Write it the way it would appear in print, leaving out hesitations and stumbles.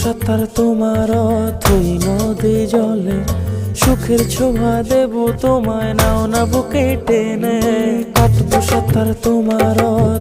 সাঁতার তোমার অথই নদী জলে, সুখের ছোঁয়া দেব তোমায়, নাও না বুকে টেনে। কাটবো সাঁতার তোমার